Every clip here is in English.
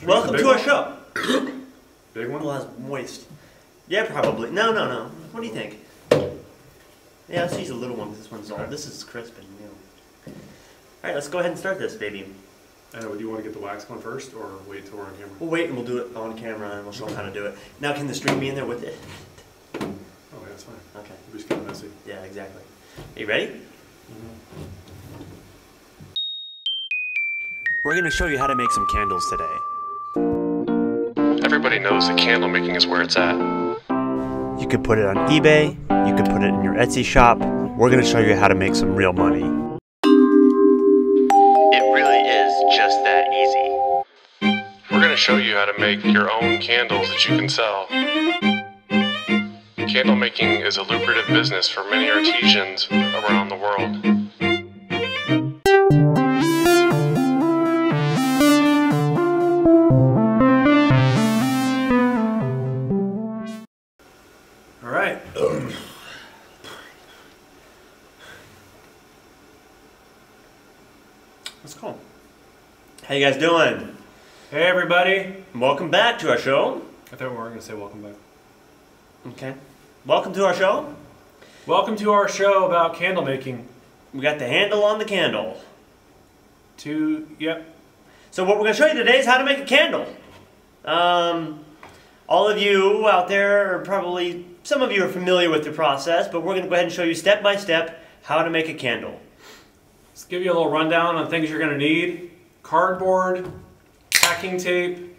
Welcome to our show. Big one? Well, that's moist. Yeah, probably. No. What do you think? Yeah, let's use a little one because this one's all. This is crisp and new. All right, let's go ahead and start this, baby. Do you want to get the wax one first, or wait till we're on camera? We'll wait and we'll do it on camera and we'll show them how to do it. Now, can the string be in there with it? Oh, yeah, that's fine. Okay. It'll be just kind of messy. Yeah, exactly. Are you ready? We're going to show you how to make some candles today. Everybody knows that candle making is where it's at. You could put it on eBay, you could put it in your Etsy shop. We're going to show you how to make some real money. It really is just that easy. We're going to show you how to make your own candles that you can sell. Candle making is a lucrative business for many artisans around the world. All right. Let's go. How you guys doing? Hey, everybody. Welcome back to our show. I thought we were going to say welcome back. Okay. Welcome to our show. Welcome to our show about candle making. We got the handle on the candle. Yep. So what we're going to show you today is how to make a candle. All of you out there are probably, some of you are familiar with the process, but we're going to go ahead and show you step by step how to make a candle. Let's give you a little rundown on things you're going to need. Cardboard, packing tape,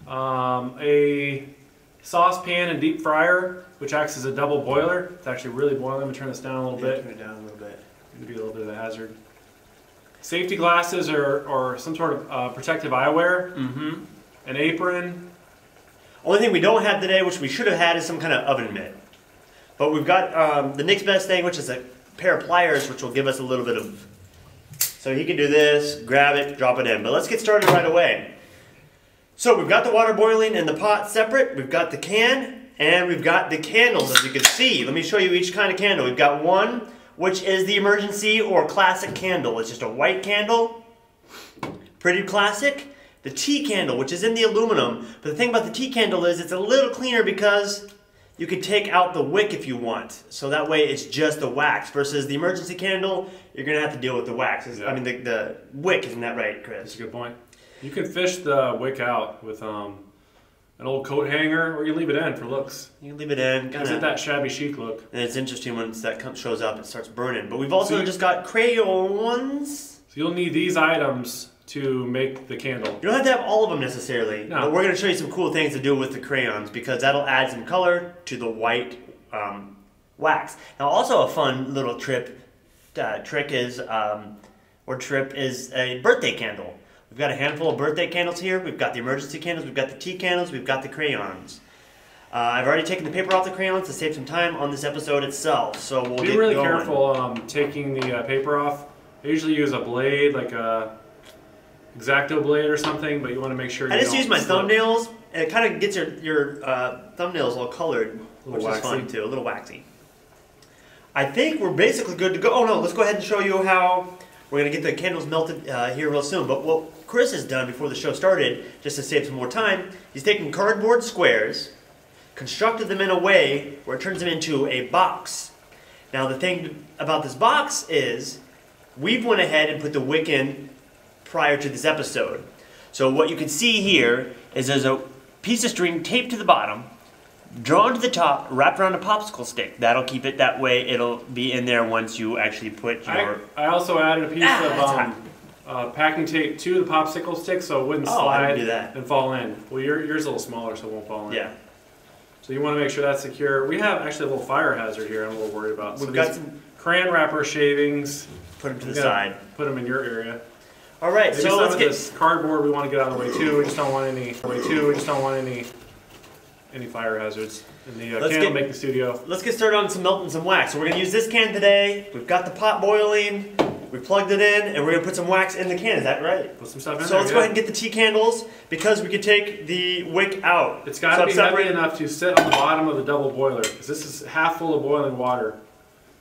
a saucepan and deep fryer, which acts as a double boiler. It's actually really boiling. Let me turn this down a little bit. Turn it down a little bit. It'd be a little bit of a hazard. Safety glasses or some sort of protective eyewear. Mm-hmm. An apron. Only thing we don't have today, which we should have had, is some kind of oven mitt. But we've got the next best thing, which is a pair of pliers, which will give us a little bit of... So he can do this, grab it, drop it in. But let's get started right away. So we've got the water boiling in the pot separate. We've got the can, and we've got the candles, as you can see. Let me show you each kind of candle. We've got one, which is the emergency or classic candle. It's just a white candle. Pretty classic. The tea candle, which is in the aluminum. But the thing about the tea candle is it's a little cleaner because you can take out the wick if you want. So that way it's just the wax. Versus the emergency candle, you're going to have to deal with the wax. Yeah. I mean, the wick, isn't that right, Chris? That's a good point. You can fish the wick out with an old coat hanger, or you leave it in for looks. You can leave it in. Gives it that shabby chic look. And it's interesting when that shows up, it starts burning. But we've also just got crayons. So you'll need these items to make the candle. You don't have to have all of them necessarily. No. But we're going to show you some cool things to do with the crayons because that'll add some color to the white wax. Now also a fun little trick is a birthday candle. We've got a handful of birthday candles here. We've got the emergency candles, we've got the tea candles, we've got the crayons. I've already taken the paper off the crayons to save some time on this episode itself. So we'll be really careful taking the paper off. I usually use a blade, like a X-Acto blade or something, but you want to make sure you I just use my thumbnails, and it kind of gets your thumbnails all colored, which is fun too, a little waxy. I think we're basically good to go. Oh no, let's go ahead and show you how we're going to get the candles melted here real soon. But what Chris has done before the show started, just to save some more time, he's taken cardboard squares, constructed them in a way where it turns them into a box. Now the thing about this box is, we've went ahead and put the wick in prior to this episode. So what you can see here is there's a piece of string taped to the bottom, drawn to the top, wrapped around a popsicle stick. That'll keep it that way. It'll be in there once you actually put your... I also added a piece of packing tape to the popsicle stick so it wouldn't I slide didn't do that. and fall in. Well, yours is a little smaller so it won't fall in. Yeah. So you want to make sure that's secure. We have actually a little fire hazard here I'm a little worried about. We've got some... crayon wrapper shavings. Put them to the side. Put them in your area. All right, Maybe so some let's of get... this cardboard we want to get out of the way too. We just don't want any fire hazards in the candle making studio. Let's get started on melting some wax. So we're going to use this can today. We've got the pot boiling. We plugged it in, and we're going to put some wax in the can. Is that right? Put some stuff in there. So let's go ahead and get the tea candles because we could take the wick out. It's got to be heavy enough to sit on the bottom of the double boiler because this is half full of boiling water.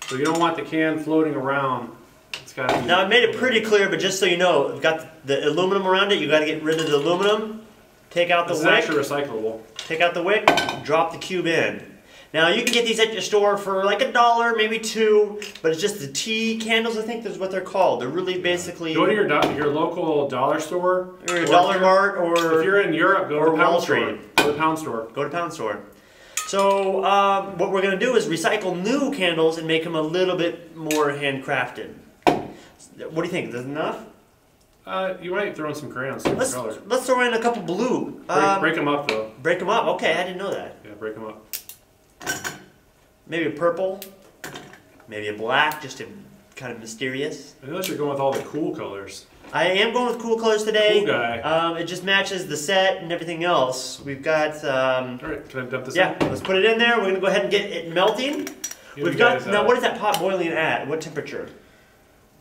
So you don't want the can floating around. It's got to be... Now I made it pretty clear, but just so you know, we've got the aluminum around it. You got to get rid of the aluminum. take out the This is wick. actually recyclable. Take out the wick, drop the cube in. Now you can get these at your store for like $1, maybe $2, but it's just the tea candles. I think that's what they're called. They're really basically Go to your local dollar store, or your Dollar Mart, or if you're in Europe, go to the Pound store. Go to the Pound store. Go to Pound store. So what we're gonna do is recycle new candles and make them a little bit more handcrafted. What do you think? Is that enough? You might throw in some crayons, some colors. Let's throw in a couple blue. Break them up though. Break them up. Okay, I didn't know that. Yeah, break them up. Maybe a purple, maybe a black, just to kind of mysterious. I know you're going with all the cool colors. I am going with cool colors today. Cool guy. It just matches the set and everything else. We've got. All right, can I dump this in? Yeah, let's put it in there. We're gonna go ahead and get it melting. We've got now. What is that pot boiling at? What temperature?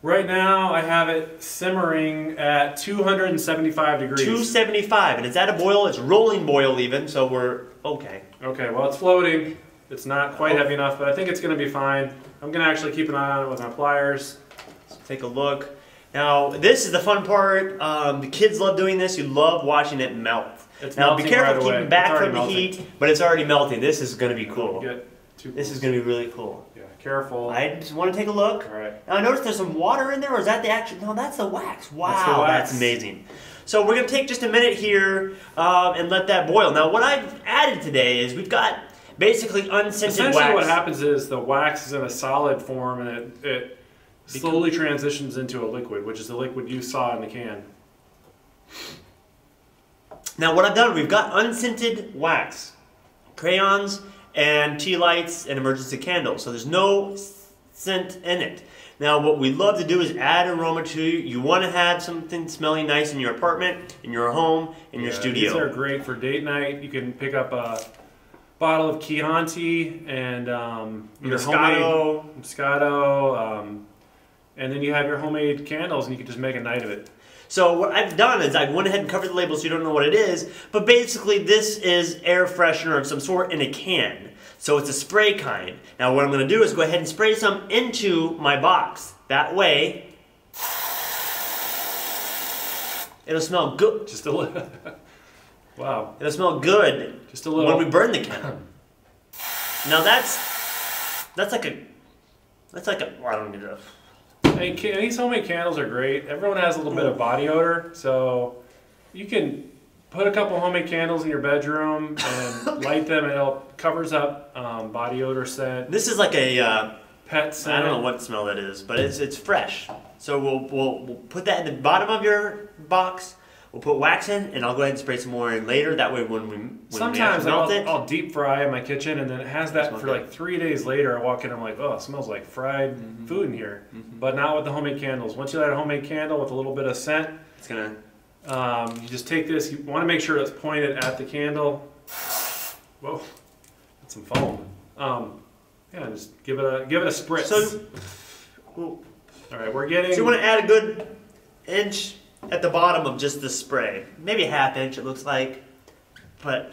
Right now, I have it simmering at 275 degrees. 275, and it's at a boil. It's rolling boil even, so we're okay. Okay, well it's floating. It's not quite heavy enough, but I think it's going to be fine. I'm going to actually keep an eye on it with my pliers. Let's take a look. Now, this is the fun part. The kids love doing this. You love watching it melt. It's now, be careful right keeping back from the heat, but it's already melting. This is going to be cool. This is going to be really cool. Yeah, careful. I just want to take a look. All right. Now, I noticed there's some water in there, or is that the actual? No, that's the wax. Wow, that's the wax. That's amazing. So we're going to take just a minute here and let that boil. Now, what I've added today is we've got basically unscented Essentially wax. what happens is the wax is in a solid form and it slowly transitions into a liquid, which is the liquid you saw in the can. Now what I've done, we've got unscented wax, crayons and tea lights and emergency candles. So there's no scent in it. Now what we love to do is add aroma to you. You want to have something smelling nice in your apartment, in your home, in your studio. These are great for date night. You can pick up a bottle of Chianti and Moscato. And then you have your homemade candles and you can just make a night of it. So what I've done is I went ahead and covered the label so you don't know what it is, but basically this is air freshener of some sort in a can. So it's a spray kind. Now what I'm going to do is go ahead and spray some into my box. That way, it'll smell good. Just a little. Wow. It'll smell good. Just a little. When we burn the can. Now that's like a, well, I don't know. Hey, these homemade candles are great. Everyone has a little bit of body odor, so you can put a couple homemade candles in your bedroom and light them, and it covers up body odor scent. This is like a pet scent. I don't know what smell that is, but it's fresh. So we'll put that in the bottom of your box. We'll put wax in, and I'll go ahead and spray some more in later. That way, when we sometimes melt it, I'll deep fry in my kitchen, and then it has that for like 3 days later. I walk in, I'm like, oh, it smells like fried food in here. But not with the homemade candles. Once you light a homemade candle with a little bit of scent, it's gonna. You just take this. You want to make sure it's pointed at the candle. Whoa, that's some foam. Yeah, just give it a spritz. So, all right, we're getting. So you want to add a good inch at the bottom of just the spray, maybe a ½ inch. It looks like, but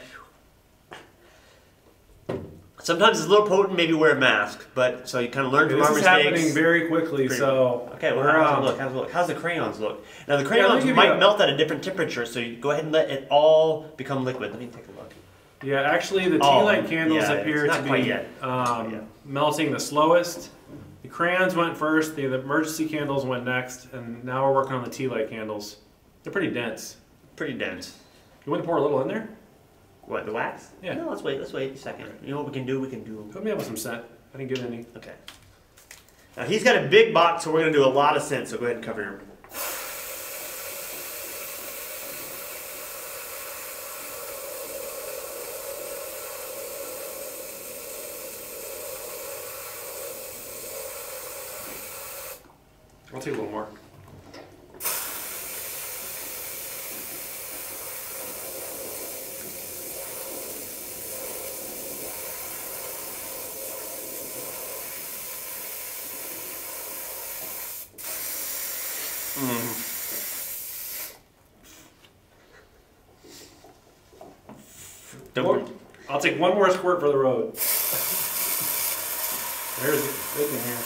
sometimes it's a little potent. Maybe wear a mask, but so you kind of learn from our mistakes. This is happening very quickly. So okay, well, how's it look? How's the crayons look? Now the crayons might melt at a different temperature, so you go ahead and let it all become liquid. Let me take a look. Yeah, actually, the tea light candles appear to be melting the slowest. The crayons went first, the emergency candles went next, and now we're working on the tea light candles. They're pretty dense. Pretty dense. You want to pour a little in there? What, the wax? Yeah. No, let's wait a second. You know what we can do? Put me up with some scent. I didn't get any. Okay. Now he's got a big box, so we're going to do a lot of scent, so go ahead and cover him. I'll take a little more. I'll take one more squirt for the road. There's it. Right in here.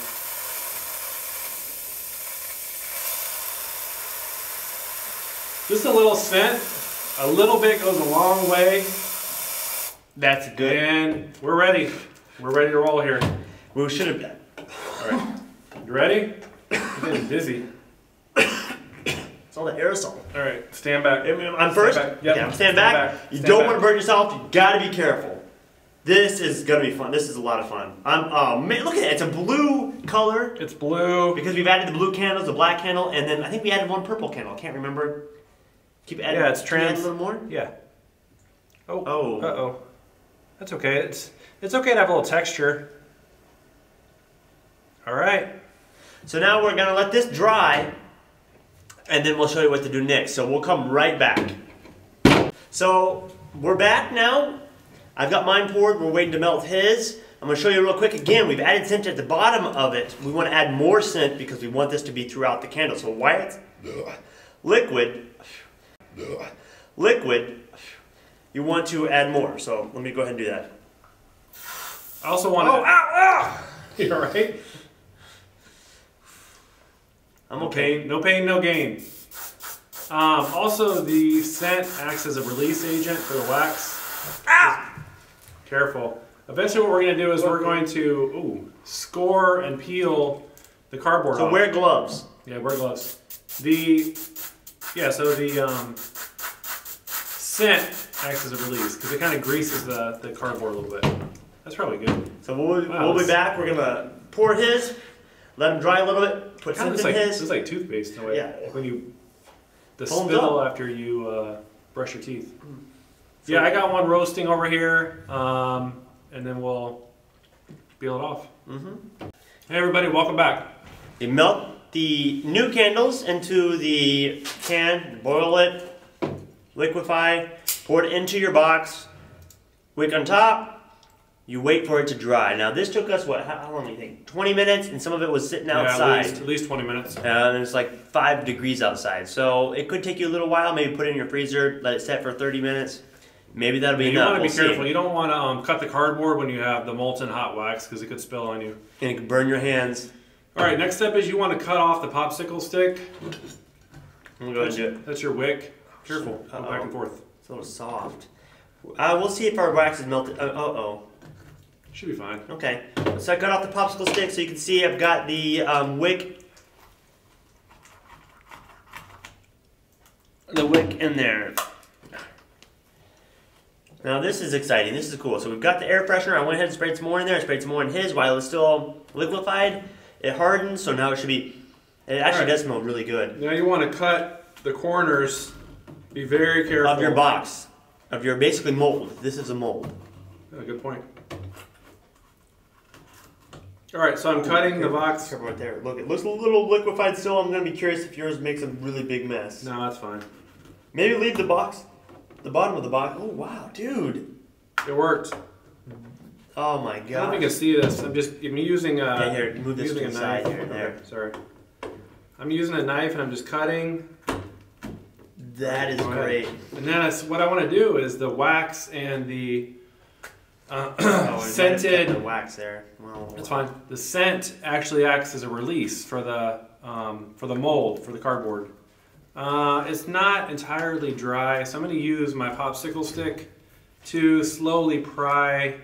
Just a little scent. A little bit goes a long way. That's good. And we're ready. We're ready to roll here. We should have been. All right. You ready? I'm getting dizzy. It's all the aerosol. All right. Stand back. I'm first? Stand back. Yep. Okay, I'm standing back. You Stand don't back. want to burn yourself. You got to be careful. This is going to be fun. This is a lot of fun. Oh, man, look at it. It's a blue color. It's blue. Because we've added the blue candles, the black candle, and then I think we added one purple candle. I can't remember. Keep adding. Yeah, it's can you add trans. a little more? Yeah. Oh. Oh. Uh-oh. That's okay. It's okay to have a little texture. All right. So now we're going to let this dry, and then we'll show you what to do next. So we'll come right back. So we're back now. I've got mine poured. We're waiting to melt his. I'm going to show you real quick. Again, we've added scent at the bottom of it. We want to add more scent because we want this to be throughout the candle. So while it's liquid, you want to add more. So let me go ahead and do that. I also want to... Oh, ow! You all right? I'm okay. No pain, no gain. Also, the scent acts as a release agent for the wax. Ow! Careful. Eventually what we're going to do is we're going to score and peel the cardboard off. So wear gloves. Yeah, wear gloves. So the scent acts as a release because it kind of greases the cardboard a little bit. That's probably good. So we'll be back. We're going to pour his, let him dry a little bit, put Kind scent of in his. This is like toothpaste in a way. Yeah. When you... The Foams spill up. after you brush your teeth. Yeah, I got one roasting over here, and then we'll peel it off. Hey everybody, welcome back. You melt the new candles into the can, boil it, liquefy, pour it into your box, wick on top, you wait for it to dry. Now this took us, what, how long do you think? 20 minutes, and some of it was sitting outside. Yeah, at least 20 minutes. And it's like 5 degrees outside. So it could take you a little while, maybe put it in your freezer, let it set for 30 minutes. Maybe that'll be You enough. want to be We'll careful. see. You don't want to cut the cardboard when you have the molten hot wax because it could spill on you. And it could burn your hands. All right, next step is you want to cut off the popsicle stick. I'm going to go ahead and do it. That's your wick. Careful, go back and forth. It's a little soft. We'll see if our wax is melted. Should be fine. Okay, so I cut off the popsicle stick so you can see I've got the wick. The wick in there. Now this is exciting. This is cool. So we've got the air freshener. I went ahead and sprayed some more in there. I sprayed some more in his while it's still liquefied. It hardened, so now it should be. It actually does smell really good. Now you want to cut the corners. Be very careful. Of your box, of your basically mold. This is a mold. Oh, good point. All right, so I'm cutting the box. Careful right there. Look, it looks a little liquefied still. I'm gonna be curious if yours makes a really big mess. No, that's fine. Maybe leave the box, the bottom of the box. Oh wow, dude! It worked. Oh my I don't know if god! you can see this. I'm using a. Okay, here, move this using to a the side knife. here. There. Okay, sorry. I'm using a knife and I'm just cutting. That is Go ahead. great. And then what I want to do is the wax and the Oh, scented. the wax there. Well, That's fine. The scent actually acts as a release for the mold for the cardboard. It's not entirely dry, so I'm going to use my popsicle stick to slowly pry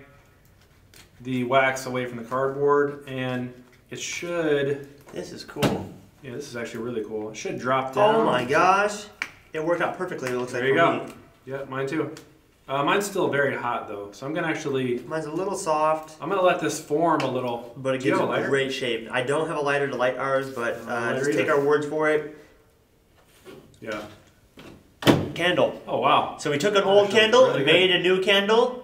the wax away from the cardboard, and it should. This is cool. Yeah, this is actually really cool. It should drop down. Oh my gosh! It worked out perfectly. It looks like There you for go. me. Yeah, mine too. Mine's still very hot though, so I'm gonna actually. Mine's a little soft, I'm gonna let this form a little. but it Do you gives have a it lighter? great shape. I don't have a lighter to light ours, but lighter just take either. our words for it. Yeah. Candle. Oh wow. So we took an old Actually, candle, really made a new candle.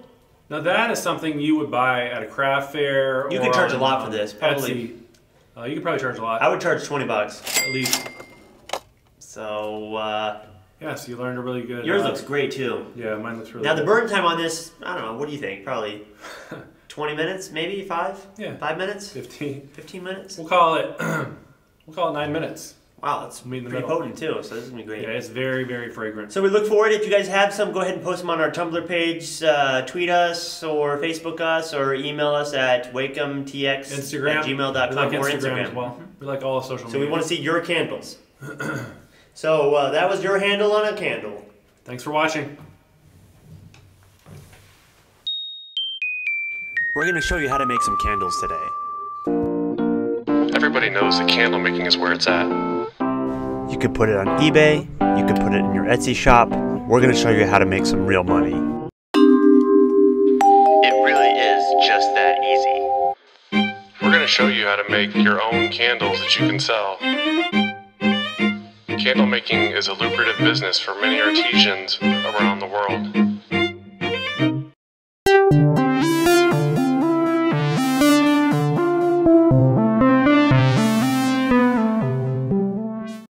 Now that is something you would buy at a craft fair. You or could charge a on, lot for this, probably. Etsy. You could probably charge a lot. I would charge $20 At least. So Yeah, so you learned a really good. yours looks great too. Yeah, mine looks really Now the good. burn time on this, I don't know. What do you think? Probably 20 minutes, maybe 5. Yeah. 5 minutes. 15. 15 minutes. We'll call it. We'll call it 9 minutes. Wow, that's Meet in the pretty middle. potent too. So this is gonna be great. Yeah, it's very, very fragrant. So we look forward. If you guys have some, go ahead and post them on our Tumblr page. Tweet us or Facebook us or email us at wakehamtx@gmail.com We like or Instagram Instagram. as well. We like all the social So media. we want to see your candles. So that was your handle on a candle. Thanks for watching. We're going to show you how to make some candles today. Everybody knows that candle making is where it's at. You could put it on eBay, you could put it in your Etsy shop. We're going to show you how to make some real money. It really is just that easy. We're going to show you how to make your own candles that you can sell. Candle making is a lucrative business for many artisans around the world.